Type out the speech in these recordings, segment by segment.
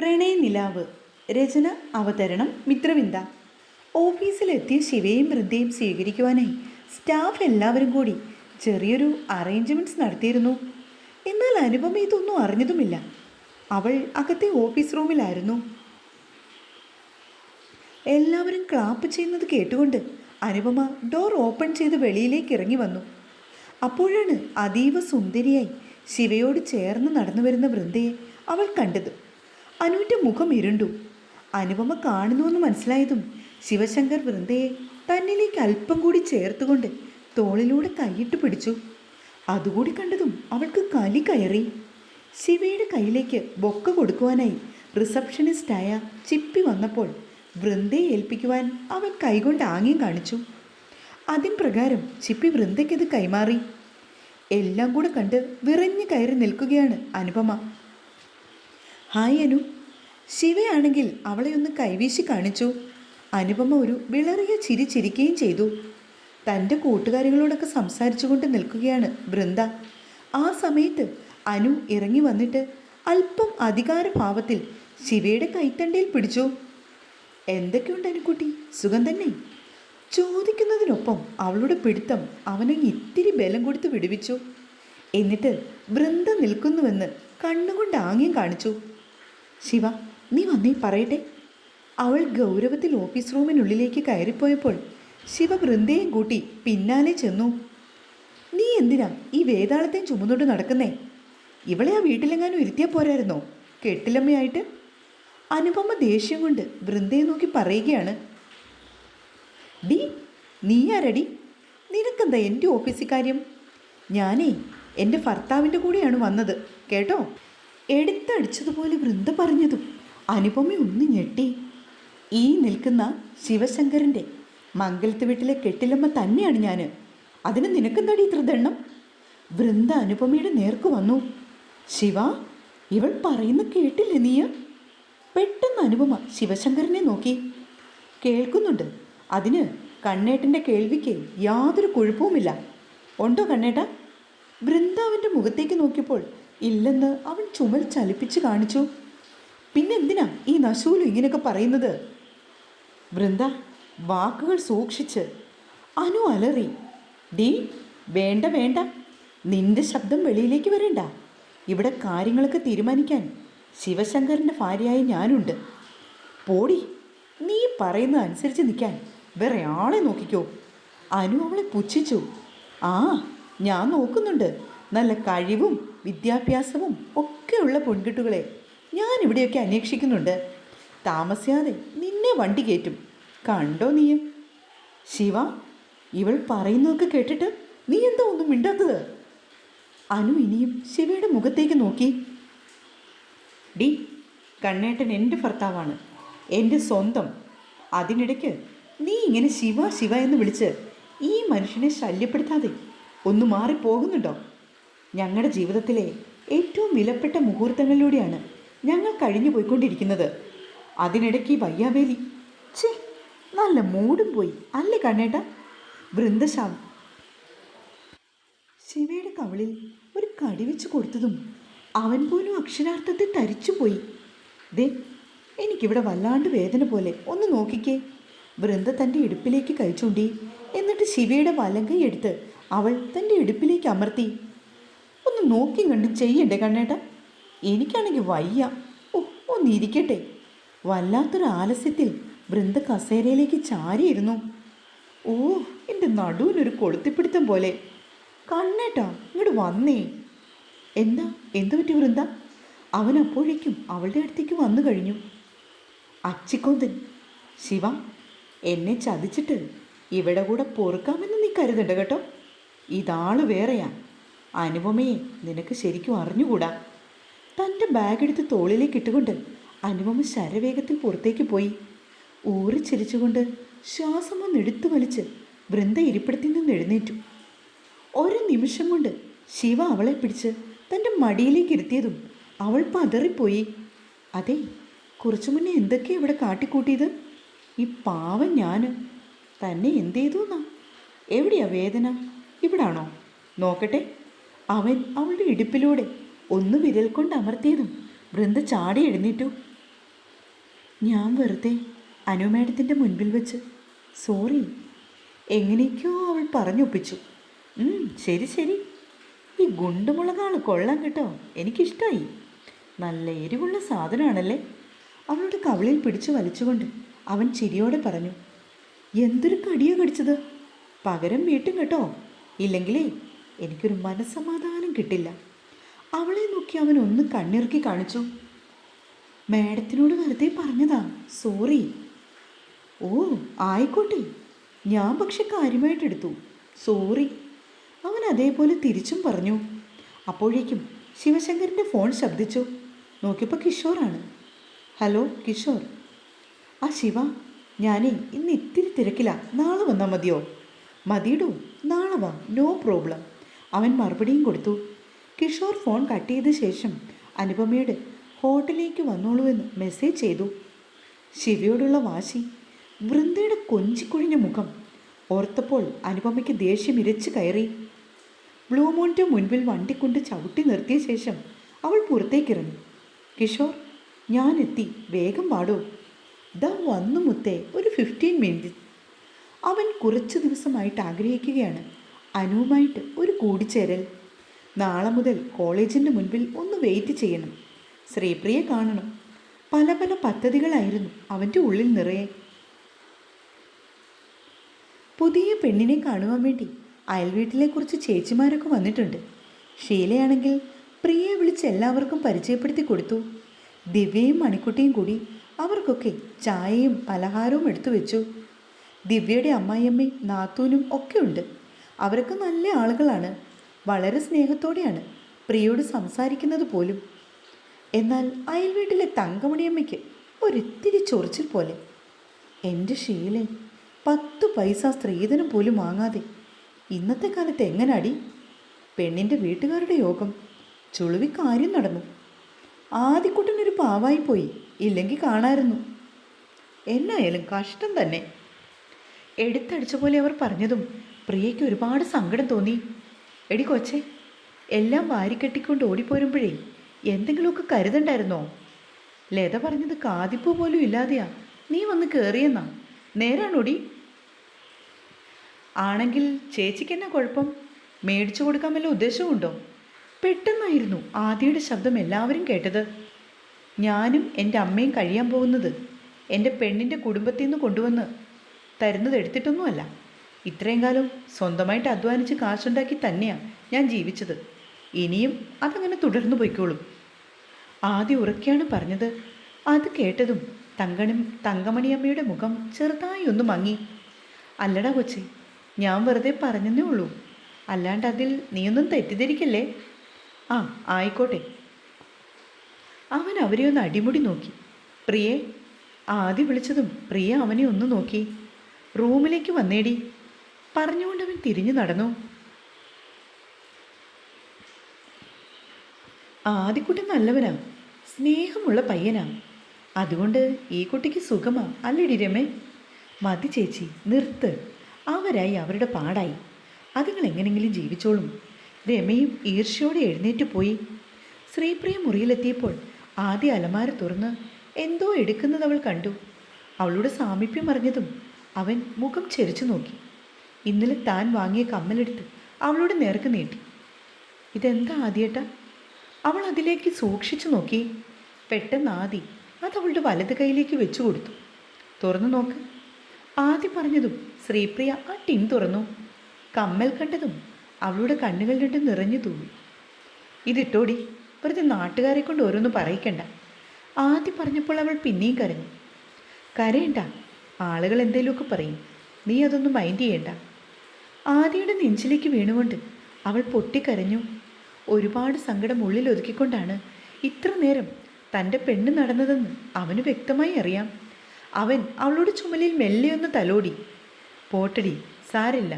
പ്രണയനിലാവ്. രചന, അവതരണം മിത്രവിന്ദ. ഓഫീസിലെത്തിയ ശിവയും വൃന്ദയും സ്വീകരിക്കുവാനായി സ്റ്റാഫ് എല്ലാവരും കൂടി ചെറിയൊരു അറേഞ്ച്മെൻറ്റ്സ് നടത്തിയിരുന്നു. എന്നാൽ അനുപമ ഇതൊന്നും അറിഞ്ഞതുമില്ല. അവൾ അകത്തെ ഓഫീസ് റൂമിലായിരുന്നു. എല്ലാവരും ക്ലാപ്പ് ചെയ്യുന്നത് കേട്ടുകൊണ്ട് അനുപമ ഡോർ ഓപ്പൺ ചെയ്ത് വെളിയിലേക്ക് ഇറങ്ങി വന്നു. അപ്പോഴാണ് അതീവ സുന്ദരിയായി ശിവയോട് ചേർന്ന് നടന്നു വരുന്ന വൃന്ദയെ അവൾ കണ്ടത്. അനുവിൻ്റെ മുഖം ഇരുണ്ടു. അനുപമ കാണുന്നുവെന്ന് മനസ്സിലായതും ശിവശങ്കർ വൃന്ദയെ തന്നിലേക്ക് അല്പം കൂടി ചേർത്തുകൊണ്ട് തോളിലൂടെ കൈയിട്ട് പിടിച്ചു. അതുകൂടി കണ്ടതും അവൾക്ക് കലി കയറി. ശിവയുടെ കയ്യിലേക്ക് ബൊക്ക കൊടുക്കുവാനായി റിസപ്ഷനിസ്റ്റായ ചിപ്പി വന്നപ്പോൾ വൃന്ദയെ ഏൽപ്പിക്കുവാൻ അവൻ കൈകൊണ്ട് ആംഗ്യം കാണിച്ചു. അതിൻ പ്രകാരം ചിപ്പി വൃന്ദയ്ക്കത് കൈമാറി. എല്ലാം കൂടെ കണ്ട് വിറഞ്ഞു കയറി നിൽക്കുകയാണ് അനുപമ. ഹായ് അനു. ശിവയാണെങ്കിൽ അവളെ ഒന്ന് കൈവീശി കാണിച്ചു. അനുപമ ഒരു വിളറിയ ചിരി ചിരിക്കുകയും ചെയ്തു. തൻ്റെ കൂട്ടുകാരികളോടൊക്കെ സംസാരിച്ചു കൊണ്ട് നിൽക്കുകയാണ് വൃന്ദ. ആ സമയത്ത് അനു ഇറങ്ങി വന്നിട്ട് അല്പം അധികാരഭാവത്തിൽ ശിവയുടെ കൈത്തണ്ടയിൽ പിടിച്ചു. എന്തൊക്കെയുണ്ട് അനുക്കുട്ടി, സുഖം തന്നെ? ചോദിക്കുന്നതിനൊപ്പം അവളുടെ പിടുത്തം അവനെ ഇത്തിരി ബലം കൊടുത്ത് വിടുവിച്ചു. എന്നിട്ട് വൃന്ദ നിൽക്കുന്നുവെന്ന് കണ്ണുകൊണ്ട് ആംഗ്യം കാണിച്ചു. ശിവ, നീ വന്നേ പറയട്ടെ. അവൾ ഗൗരവത്തിൽ ഓഫീസ് റൂമിനുള്ളിലേക്ക് കയറിപ്പോയപ്പോൾ ശിവ വൃന്ദയും കൂട്ടി പിന്നാലെ ചെന്നു. നീ എന്തിനാ ഈ വേതാളത്തെയും ചുമന്നുകൊണ്ട് നടക്കുന്നേ? ഇവളെ ആ വീട്ടിലെങ്ങാനും ഇരുത്തിയാൽ പോരായിരുന്നോ കെട്ടിലമ്മയായിട്ട്? അനുപമ ദേഷ്യം കൊണ്ട് വൃന്ദയെ നോക്കി പറയുകയാണ്. ഡി, നീ ആരടി? നിനക്കെന്താ എൻ്റെ ഓഫീസിൽ കാര്യം? ഞാനേ എൻ്റെ ഭർത്താവിൻ്റെ കൂടെയാണ് വന്നത് കേട്ടോ. എടുത്തടിച്ചതുപോലെ വൃന്ദ പറഞ്ഞതും അനുപമ ഒന്ന് ഞെട്ടി. ഈ നിൽക്കുന്ന ശിവശങ്കരൻ്റെ മംഗലത്ത് വീട്ടിലെ കെട്ടിലമ്മ തന്നെയാണ് ഞാൻ. അതിന് നിനക്കെന്താടി ഇത്ര ദണ്ണം? വൃന്ദ അനുപമയുടെ നേർക്ക് വന്നു. ശിവ, ഇവൾ പറയുന്ന കേട്ടില്ലേ നീ? പെട്ടെന്ന് അനുപമ ശിവശങ്കരനെ നോക്കി. കേൾക്കുന്നുണ്ട്. അതിന് കണ്ണേട്ടൻ്റെ കേൾവിക്ക് യാതൊരു കുഴപ്പവുമില്ല. ഉണ്ടോ കണ്ണേട്ട? വൃന്ദാവിൻ്റെ മുഖത്തേക്ക് നോക്കിയപ്പോൾ ഇല്ലെന്ന് അവൻ ചുമൽ ചലിപ്പിച്ച് കാണിച്ചു. പിന്നെന്തിനാ ഈ നശൂലും ഇങ്ങനെയൊക്കെ പറയുന്നത്? വൃന്ദ, വാക്കുകൾ സൂക്ഷിച്ച്. അനു അലറി. ഡീ, വേണ്ട വേണ്ട, നിന്റെ ശബ്ദം വെളിയിലേക്ക് വരേണ്ട. ഇവിടെ കാര്യങ്ങളൊക്കെ തീരുമാനിക്കാൻ ശിവശങ്കരൻ്റെ ഭാര്യയായി ഞാനുണ്ട്. പോടി, നീ പറയുന്നത് അനുസരിച്ച് നിൽക്കാൻ വേറെ ആളെ നോക്കിക്കോ. അനു അവളെ പുച്ഛിച്ചു. ആ, ഞാൻ നോക്കുന്നുണ്ട്. നല്ല കഴിവും വിദ്യാഭ്യാസവും ഒക്കെയുള്ള പെൺകുട്ടികളെ ഞാനിവിടെയൊക്കെ അന്വേഷിക്കുന്നുണ്ട്. താമസിയാതെ നിന്നെ വണ്ടി കയറ്റും. കണ്ടോ നീയും? ശിവ, ഇവൾ പറയുന്നതൊക്കെ കേട്ടിട്ട് നീ എന്താ ഒന്നും മിണ്ടാത്തത്? അനു ഇനിയും ശിവയുടെ മുഖത്തേക്ക് നോക്കി. ഡി, കണ്ണേട്ടൻ എൻ്റെ ഭർത്താവാണ്, എൻ്റെ സ്വന്തം. അതിനിടയ്ക്ക് നീ ഇങ്ങനെ ശിവ ശിവ എന്ന് വിളിച്ച് ഈ മനുഷ്യനെ ശല്യപ്പെടുത്താതെ ഒന്ന് മാറിപ്പോകുന്നുണ്ടോ? ഞങ്ങളുടെ ജീവിതത്തിലെ ഏറ്റവും വിലപ്പെട്ട മുഹൂർത്തങ്ങളിലൂടെയാണ് ഞങ്ങൾ കഴിഞ്ഞു പോയിക്കൊണ്ടിരിക്കുന്നത്. അതിനിടയ്ക്ക് വയ്യാവേലി. ഛേ, നല്ല മൂടും പോയി അല്ലേ കണ്ണേട്ട? വൃന്ദശാം ശിവയുടെ കവളിൽ ഒരു കടിവെച്ച് കൊടുത്തതും അവൻ പോലും അക്ഷരാർത്ഥത്തിൽ തരിച്ചുപോയി. ദേ, എനിക്കിവിടെ വല്ലാണ്ട് വേദന പോലെ, ഒന്ന് നോക്കിക്കേ. വൃന്ദ തൻ്റെ ഇടുപ്പിലേക്ക് കൈ ചൂണ്ടി. എന്നിട്ട് ശിവയുടെ വലങ്കൈ എടുത്ത് അവൾ തൻ്റെ ഇടുപ്പിലേക്ക് അമർത്തി. ഒന്ന് നോക്കി കണ്ട് ചെയ്യണ്ടേ കണ്ണേട്ട? എനിക്കാണെങ്കിൽ വയ്യ. ഓ, ഒന്നിരിക്കട്ടെ. വല്ലാത്തൊരു ആലസ്യത്തിൽ വൃന്ദ കസേരയിലേക്ക് ചാരിയിരുന്നു. ഓ, എൻ്റെ നടുവിനൊരു കൊളുത്തിപ്പിടുത്തം പോലെ. കണ്ണേട്ടാ, ഇങ്ങോട്ട് വന്നേ. എന്തു പറ്റി വൃന്ദ? അവൻ അപ്പോഴേക്കും അവളുടെ അടുത്തേക്ക് വന്നു കഴിഞ്ഞു. അച്ചിക്കൊന്തൻ. ശിവ, എന്നെ ചതിച്ചിട്ട് ഇവിടെ കൂടെ പൊറുക്കാമെന്ന് നീ കരുതണ്ട കേട്ടോ. ഇതാള് വേറെയാ. അനുപമയെ നിനക്ക് ശരിക്കും അറിഞ്ഞുകൂടാ. തൻ്റെ ബാഗെടുത്ത് തോളിലേക്ക് ഇട്ടുകൊണ്ട് അനുപമ ശരവേഗത്തിൽ പുറത്തേക്ക് പോയി. ഊറിച്ചിരിച്ചുകൊണ്ട് ശ്വാസം ഒന്ന് എടുത്തു വലിച്ച് വൃന്ദ ഇരിപ്പിടത്തിൽ നിന്ന് എഴുന്നേറ്റു. ഒരു നിമിഷം കൊണ്ട് ശിവ അവളെ പിടിച്ച് തൻ്റെ മടിയിലേക്ക് ഇരുത്തിയതും അവൾ പതറിപ്പോയി. അതെ, കുറച്ചു മുന്നേ എന്തൊക്കെയാണ് ഇവിടെ കാട്ടിക്കൂട്ടിയത്? ഈ പാവം ഞാൻ തന്നെ എന്ത് ചെയ്തു എന്നാ? എവിടെയാ വേദന? ഇവിടാണോ? നോക്കട്ടെ. അവൻ അവളുടെ ഇടുപ്പിലൂടെ ഒന്ന് വിരൽ കൊണ്ട് അമർത്തിയതും വൃന്ദ ചാടി എഴുന്നേറ്റു. ഞാൻ വെറുതെ അനു മേഡത്തിൻ്റെ മുൻപിൽ വെച്ച് സോറി എങ്ങനെയൊക്കെയോ അവൾ പറഞ്ഞൊപ്പിച്ചു. ശരി ശരി, ഈ ഗുണ്ടുമുളകാണ് കൊള്ളാം കേട്ടോ, എനിക്കിഷ്ടമായി. നല്ല എരിവുള്ള സാധനമാണല്ലേ. അവളുടെ കവിളിൽ പിടിച്ചു വലിച്ചുകൊണ്ട് അവൻ ചിരിയോടെ പറഞ്ഞു. എന്തൊരു കടിയോ കടിച്ചത്, പകരം വീട്ടും കേട്ടോ, ഇല്ലെങ്കിലേ എനിക്കൊരു മനസ്സമാധാനം കിട്ടില്ല. അവളെ നോക്കി അവൻ ഒന്ന് കണ്ണിറുക്കി കാണിച്ചു. മേഡത്തിനോട് വെറുതെ പറഞ്ഞതാ, സോറി. ഓ ആയിക്കോട്ടെ, ഞാൻ പക്ഷെ കാര്യമായിട്ടെടുത്തു, സോറി. അവൻ അതേപോലെ തിരിച്ചും പറഞ്ഞു. അപ്പോഴേക്കും ശിവശങ്കറിൻ്റെ ഫോൺ ശബ്ദിച്ചു. നോക്കിയപ്പോൾ കിഷോറാണ്. ഹലോ കിഷോർ. ആ ശിവ, ഞാനേ ഇന്ന് ഇത്തിരി തിരക്കില്ല, നാളെ വന്നാൽ മതിയോ? മതിയിടൂ, നാളെ വാ, നോ പ്രോബ്ലം. അവൻ മറുപടിയും കൊടുത്തു. കിഷോർ ഫോൺ കട്ട് ചെയ്ത ശേഷം അനുപമയോട് ഹോട്ടലിലേക്ക് വന്നോളൂ എന്ന് മെസ്സേജ് ചെയ്തു. ശിവയോടുള്ള വാശി, വൃന്ദയുടെ കൊഞ്ചിക്കൊഴിഞ്ഞ മുഖം ഓർത്തപ്പോൾ അനുപമയ്ക്ക് ദേഷ്യം ഇരച്ചു കയറി. ബ്ലൂ മോണിൻ്റെ മുൻപിൽ വണ്ടി കൊണ്ട് ചവിട്ടി നിർത്തിയ ശേഷം അവൾ പുറത്തേക്കിറങ്ങി. കിഷോർ, ഞാനെത്തി, വേഗം പാടോ. ദാ വന്നു മുത്തേ, ഒരു 15 മിനിറ്റ്. അവൻ കുറച്ച് ദിവസമായിട്ട് ആഗ്രഹിക്കുകയാണ് അനുവുമായിട്ട് ഒരു കൂടിച്ചേരൽ. നാളെ മുതൽ കോളേജിൻ്റെ മുൻപിൽ ഒന്ന് വെയിറ്റ് ചെയ്യണം, ശ്രീപ്രിയെ കാണണം. പല പല പദ്ധതികളായിരുന്നു അവൻ്റെ ഉള്ളിൽ നിറയെ. പുതിയ പെണ്ണിനെ കാണുവാൻ വേണ്ടി അയൽവീട്ടിലെ കുറച്ച് ചേച്ചിമാരൊക്കെ വന്നിട്ടുണ്ട്. ഷീലയാണെങ്കിൽ പ്രിയയെ വിളിച്ച് എല്ലാവർക്കും പരിചയപ്പെടുത്തി കൊടുത്തു. ദിവ്യയും മണിക്കുട്ടിയും കൂടി അവർക്കൊക്കെ ചായയും പലഹാരവും എടുത്തു വെച്ചു. ദിവ്യയുടെ അമ്മായിയമ്മയും നാത്തൂനും ഒക്കെ ഉണ്ട്. അവരൊക്കെ നല്ല ആളുകളാണ്. വളരെ സ്നേഹത്തോടെയാണ് പ്രിയയോട് സംസാരിക്കുന്നത് പോലും. എന്നാൽ അയൽവീട്ടിലെ തങ്കമണിയമ്മയ്ക്ക് ഒരിത്തിരി ചൊറിച്ചിൽ പോലെ. എൻ്റെ ഷീലെ, 10 പൈസ സ്ത്രീധനം പോലും വാങ്ങാതെ ഇന്നത്തെ കാലത്ത് എങ്ങനാടി? പെണ്ണിൻ്റെ വീട്ടുകാരുടെ യോഗം, ചുളുവി കാര്യം നടന്നു. ആദ്യക്കുട്ടനൊരു പാവായിപ്പോയി, ഇല്ലെങ്കിൽ കാണായിരുന്നു. എന്നായാലും കഷ്ടം തന്നെ. എടുത്തടിച്ച പോലെ അവർ പറഞ്ഞതും പ്രിയയ്ക്ക് ഒരുപാട് സങ്കടം തോന്നി. എടി കൊച്ചേ, എല്ലാം വാരിക്കെട്ടിക്കൊണ്ട് ഓടിപ്പോരുമ്പോഴേ എന്തെങ്കിലുമൊക്കെ കരുതണ്ടായിരുന്നോ? ലത പറഞ്ഞത് കാതിപ്പൂ പോലും ഇല്ലാതെയാ നീ വന്ന് കയറിയെന്നാ, നേരാണോടി? ആണെങ്കിൽ ചേച്ചിക്ക് എന്നാ കുഴപ്പം? മേടിച്ചു കൊടുക്കാൻ വല്ല ഉദ്ദേശവുമുണ്ടോ? പെട്ടെന്നായിരുന്നു ആദിയുടെ ശബ്ദം എല്ലാവരും കേട്ടത്. ഞാനും എൻ്റെ അമ്മയും കഴിയാൻ പോകുന്നത് എൻ്റെ പെണ്ണിൻ്റെ കുടുംബത്തിൽ നിന്ന് കൊണ്ടുവന്ന് തരുന്നത് എടുത്തിട്ടൊന്നുമല്ല. ഇത്രയും കാലം സ്വന്തമായിട്ട് അധ്വാനിച്ച് കാശുണ്ടാക്കി തന്നെയാണ് ഞാൻ ജീവിച്ചത്. ഇനിയും അതങ്ങനെ തുടർന്നു പോയിക്കോളും. ആദ്യം ഉറക്കെയാണ് പറഞ്ഞത്. അത് കേട്ടതും തങ്കമണിയമ്മയുടെ മുഖം ചെറുതായി ഒന്ന് മങ്ങി. അല്ലടാ കൊച്ചേ, ഞാൻ വെറുതെ പറഞ്ഞെന്നേ ഉള്ളൂ, അല്ലാണ്ട് അതിൽ നീയൊന്നും തെറ്റിദ്ധരിക്കല്ലേ. ആ ആയിക്കോട്ടെ. അവൻ അവരെ ഒന്ന് അടിമുടി നോക്കി. പ്രിയേ, ആദ്യം വിളിച്ചതും പ്രിയ അവനെ ഒന്ന് നോക്കി. റൂമിലേക്ക് വന്നേടി പറഞ്ഞുകൊണ്ടവൻ തിരിഞ്ഞു നടന്നു. ആദ്യക്കുട്ടി നല്ലവനാ, സ്നേഹമുള്ള പയ്യനാ. അതുകൊണ്ട് ഈ കുട്ടിക്ക് സുഖമാ അല്ലേടി രമേ? മതി ചേച്ചി, നിർത്ത്. അവരായി അവരുടെ പാടായി, അതുങ്ങൾ എങ്ങനെങ്കിലും ജീവിച്ചോളും. രമയും ഈർഷ്യയോടെ എഴുന്നേറ്റ് പോയി. ശ്രീപ്രിയ മുറിയിലെത്തിയപ്പോൾ ആദ്യ അലമാര തുറന്ന് എന്തോ എടുക്കുന്നത് അവൾ കണ്ടു. അവളുടെ സാമീപ്യം അറിഞ്ഞതും അവൻ മുഖം ചെരിച്ചു നോക്കി. ഇന്നലെ താൻ വാങ്ങിയ കമ്മലെടുത്ത് അവളുടെ നേർക്ക് നീട്ടി. ഇതെന്താ ആദ്യേട്ടാ? അവൾ അതിലേക്ക് സൂക്ഷിച്ചു നോക്കി. പെട്ടെന്ന് ആദി അതവളുടെ വലത് കൈയിലേക്ക് വെച്ചു കൊടുത്തു. തുറന്നു നോക്ക്. ആദ്യം പറഞ്ഞതും ശ്രീപ്രിയ ആ ടിൻ തുറന്നു. കമ്മൽ കണ്ടതും അവളുടെ കണ്ണുകൾ രണ്ടും നിറഞ്ഞു തൂവി. ഇതിട്ടോടി, വെറുതെ നാട്ടുകാരെ കൊണ്ട് ഓരോന്ന് പറയിക്കണ്ട. ആദ്യം പറഞ്ഞപ്പോൾ അവൾ പിന്നെയും കരഞ്ഞു. കരയണ്ട, ആളുകൾ എന്തേലുമൊക്കെ പറയും, നീ അതൊന്നും മൈൻഡ് ചെയ്യണ്ട. ആദിയുടെ നെഞ്ചിലേക്ക് വീണുകൊണ്ട് അവൾ പൊട്ടിക്കരഞ്ഞു. ഒരുപാട് സങ്കടം ഉള്ളിൽ ഒതുക്കിക്കൊണ്ടാണ് ഇത്ര നേരം തൻ്റെ പെണ്ണ് നടന്നതെന്ന് അവന് വ്യക്തമായി അറിയാം. അവൻ അവളുടെ ചുമലിൽ മെല്ലെയൊന്ന് തലോടി. പോട്ടടി, സാരില്ല,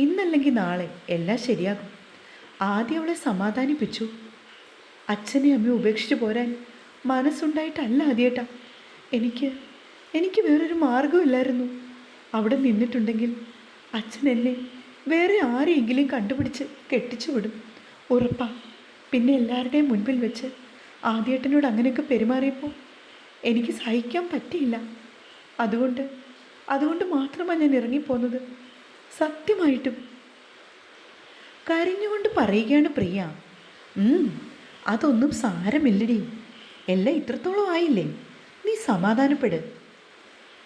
ഇന്നല്ലെങ്കിൽ നാളെ എല്ലാം ശരിയാകും. ആദ്യം അവളെ സമാധാനിപ്പിച്ചു. അച്ഛനെ അമ്മയെ ഉപേക്ഷിച്ച് പോരാൻ മനസ്സുണ്ടായിട്ടല്ല ആദ്യേട്ടാ. എനിക്ക് വേറൊരു മാർഗമില്ലായിരുന്നു. അവിടെ നിന്നിട്ടുണ്ടെങ്കിൽ അച്ഛൻ എന്നെ വേറെ ആരെയെങ്കിലും കണ്ടുപിടിച്ച് കെട്ടിച്ചു വിടും, ഉറപ്പാ. പിന്നെ എല്ലാവരുടെയും മുൻപിൽ വെച്ച് ആദ്യേട്ടനോട് അങ്ങനെയൊക്കെ പെരുമാറിയപ്പോൾ എനിക്ക് സഹിക്കാൻ പറ്റിയില്ല. അതുകൊണ്ട് അതുകൊണ്ട് മാത്രമാണ് ഞാൻ ഇറങ്ങിപ്പോന്നത്. സത്യമായിട്ടും കരഞ്ഞുകൊണ്ട് പറയുകയാണ് പ്രിയ. അതൊന്നും സാരമില്ലടി, എല്ലാം ഇത്രത്തോളം ആയില്ലേ, നീ സമാധാനപ്പെട്.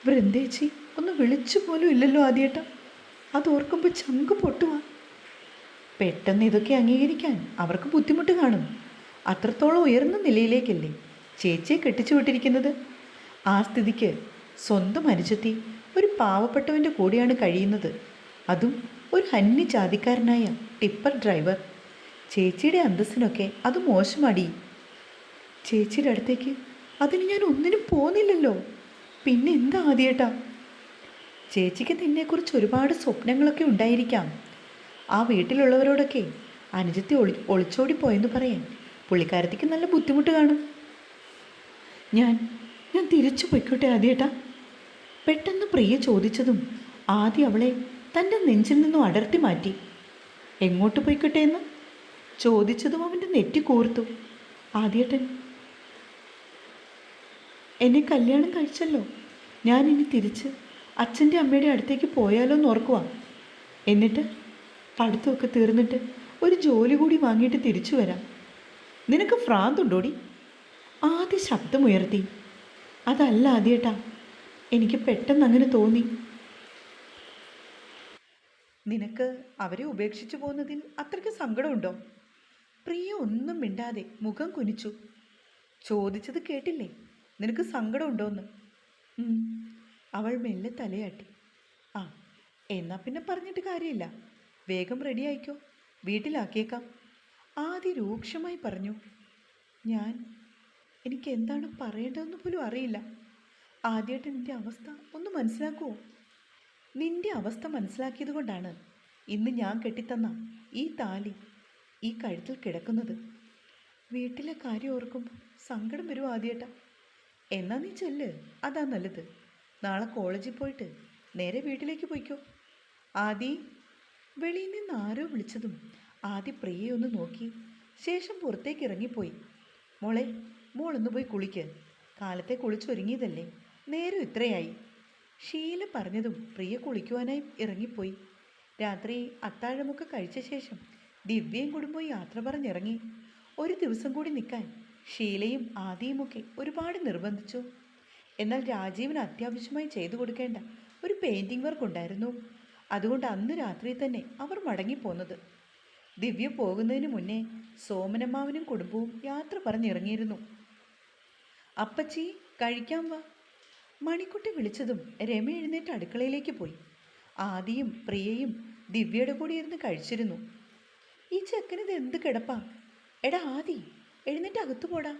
വൃന്ദേച്ചി ഒന്ന് വിളിച്ചു പോലും ഇല്ലല്ലോ ആദ്യേട്ടാ, അതോർക്കുമ്പോൾ ചങ്ക് പൊട്ടുക. പെട്ടെന്ന് ഇതൊക്കെ അംഗീകരിക്കാൻ അവർക്ക് ബുദ്ധിമുട്ട് കാണും. അത്രത്തോളം ഉയർന്ന നിലയിലേക്കല്ലേ ചേച്ചിയെ കെട്ടിച്ചു വിട്ടിരിക്കുന്നത്. ആ സ്ഥിതിക്ക് സ്വന്തം അനുജത്തി ഒരു പാവപ്പെട്ടവൻ്റെ കൂടെയാണ് കഴിയുന്നത്, അതും ഒരു അന്യജാതിക്കാരനായ ടിപ്പർ ഡ്രൈവർ. ചേച്ചിയുടെ അന്തസ്സിനൊക്കെ അത് മോശമടി. ചേച്ചിയുടെ അടുത്തേക്ക് അതിന് ഞാൻ ഒന്നിനും പോകുന്നില്ലല്ലോ, പിന്നെ എന്താ ആദ്യേട്ടാ? ചേച്ചിക്ക് നിന്നെക്കുറിച്ച് ഒരുപാട് സ്വപ്നങ്ങളൊക്കെ ഉണ്ടായിരിക്കാം. ആ വീട്ടിലുള്ളവരോടൊക്കെ അനുജത്തി ഒളിച്ചോടിപ്പോയെന്ന് പറയാൻ പുള്ളിക്കാരത്തിക്ക് നല്ല ബുദ്ധിമുട്ട് കാണും. ഞാൻ ഞാൻ തിരിച്ചു പൊയ്ക്കോട്ടെ ആദ്യേട്ടാ? പെട്ടെന്ന് പ്രിയ ചോദിച്ചതും ആദ്യം അവളെ തൻ്റെ നെഞ്ചിൽ നിന്നും അടർത്തി മാറ്റി. എങ്ങോട്ട് പോയിക്കോട്ടെ എന്ന് ചോദിച്ചതും അവൻ്റെ നെറ്റി കൂർത്തു. ആദ്യേട്ടൻ എന്നെ കല്യാണം കഴിച്ചല്ലോ, ഞാൻ ഇനി തിരിച്ച് അച്ഛൻ്റെ അമ്മയുടെ അടുത്തേക്ക് പോയാലോ എന്ന് ഓർക്കുക. എന്നിട്ട് പഠിത്തമൊക്കെ തീർന്നിട്ട് ഒരു ജോലി കൂടി വാങ്ങിയിട്ട് തിരിച്ചു വരാം. നിനക്ക് ഭ്രാന്തുണ്ടോടി? ആദ്യ ശബ്ദമുയർത്തി. അതല്ല ആദ്യേട്ടാ, എനിക്ക് പെട്ടെന്ന് അങ്ങനെ തോന്നി. നിനക്ക് അവരെ ഉപേക്ഷിച്ചു പോകുന്നതിൽ അത്രയ്ക്ക് സങ്കടമുണ്ടോ? പ്രിയ ഒന്നും മിണ്ടാതെ മുഖം കുനിച്ചു. ചോദിച്ചത് കേട്ടില്ലേ, നിനക്ക് സങ്കടമുണ്ടോന്ന്? അവൾ മെല്ലെ തലയാട്ടി. ആ, എന്നാ പിന്നെ പറഞ്ഞിട്ട് കാര്യമില്ല, വേഗം റെഡി ആയിക്കോ, വീട്ടിലാക്കിയേക്കാം. ആദ്യ രൂക്ഷമായി പറഞ്ഞു. എനിക്ക് എന്താണ് പറയേണ്ടതെന്ന് പോലും അറിയില്ല. ആദ്യമായിട്ട് നിൻ്റെ അവസ്ഥ ഒന്ന് മനസ്സിലാക്കുമോ? നിൻ്റെ അവസ്ഥ മനസ്സിലാക്കിയത് കൊണ്ടാണ് ഇന്ന് ഞാൻ കെട്ടിത്തന്ന ഈ താലി ഈ കഴുത്തിൽ കിടക്കുന്നത്. വീട്ടിലെ കാര്യം ഓർക്കുമ്പോൾ സങ്കടം വരും ആദ്യേട്ടാ. എന്നാ നീ ചെല്ല്, അതാ നല്ലത്. നാളെ കോളേജിൽ പോയിട്ട് നേരെ വീട്ടിലേക്ക് പോയിക്കോ. ആദി, വെളിയിൽ നിന്ന് ആരോ വിളിച്ചതും ആദി പ്രിയയെ ഒന്ന് നോക്കി ശേഷം പുറത്തേക്ക് ഇറങ്ങിപ്പോയി. മോളെ, മോളൊന്ന് പോയി കുളിക്ക്, കാലത്തെ കുളിച്ചൊരുങ്ങിയതല്ലേ, നേരം ഇത്രയായി. ഷീല പറഞ്ഞതും പ്രിയ കുളിക്കുവാനായി ഇറങ്ങിപ്പോയി. രാത്രി അത്താഴമൊക്കെ കഴിച്ച ശേഷം ദിവ്യയും കുടുംബവും യാത്ര പറഞ്ഞിറങ്ങി. ഒരു ദിവസം കൂടി നിൽക്കാൻ ഷീലയും ആദിയുമൊക്കെ ഒരുപാട് നിർബന്ധിച്ചു. എന്നാൽ രാജീവിന് അത്യാവശ്യമായി ചെയ്തു കൊടുക്കേണ്ട ഒരു പെയിൻറ്റിംഗ് വർക്ക് ഉണ്ടായിരുന്നു. അതുകൊണ്ട് അന്ന് രാത്രി തന്നെ അവർ മടങ്ങിപ്പോന്നത്. ദിവ്യ പോകുന്നതിന് മുന്നേ സോമനമ്മാവനും കുടുംബവും യാത്ര പറഞ്ഞിറങ്ങിയിരുന്നു. അപ്പച്ചി, കഴിക്കാൻ വാ. മണിക്കുട്ടി വിളിച്ചതും രമ എഴുന്നേറ്റ് അടുക്കളയിലേക്ക് പോയി. ആദിയും പ്രിയയും ദിവ്യയുടെ കൂടി ഇരുന്ന് കഴിച്ചിരുന്നു. ഈ ചെക്കനിത് എന്ത് കിടപ്പാ? എടാ ആദി, എഴുന്നേറ്റ് അകത്തു പോടാ.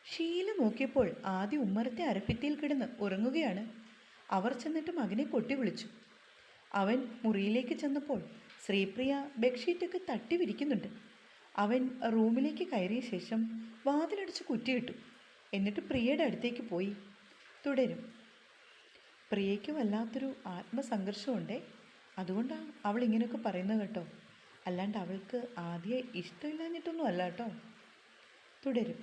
ഷീല നോക്കിയപ്പോൾ ആദി ഉമ്മറത്തെ അരപ്പിത്തിയിൽ കിടന്ന് ഉറങ്ങുകയാണ്. അവർ ചെന്നിട്ട് മകനെ കൊട്ടി വിളിച്ചു. അവൻ മുറിയിലേക്ക് ചെന്നപ്പോൾ ശ്രീപ്രിയ ബെഡ്ഷീറ്റൊക്കെ തട്ടി വിരിക്കുന്നുണ്ട്. അവൻ റൂമിലേക്ക് കയറിയ ശേഷം വാതിലടച്ച് കുറ്റിയിട്ടു. എന്നിട്ട് പ്രിയയുടെ അടുത്തേക്ക് പോയി. തുടരും. പ്രിയയ്ക്ക് വല്ലാത്തൊരു ആത്മസംഘർഷമുണ്ടേ, അതുകൊണ്ടാണ് അവൾ ഇങ്ങനെയൊക്കെ പറയുന്നത് കേട്ടോ. അല്ലാണ്ട് അവൾക്ക് ആദ്യം ഇഷ്ടമില്ലാഞ്ഞിട്ടൊന്നും അല്ല കേട്ടോ. തുടരും.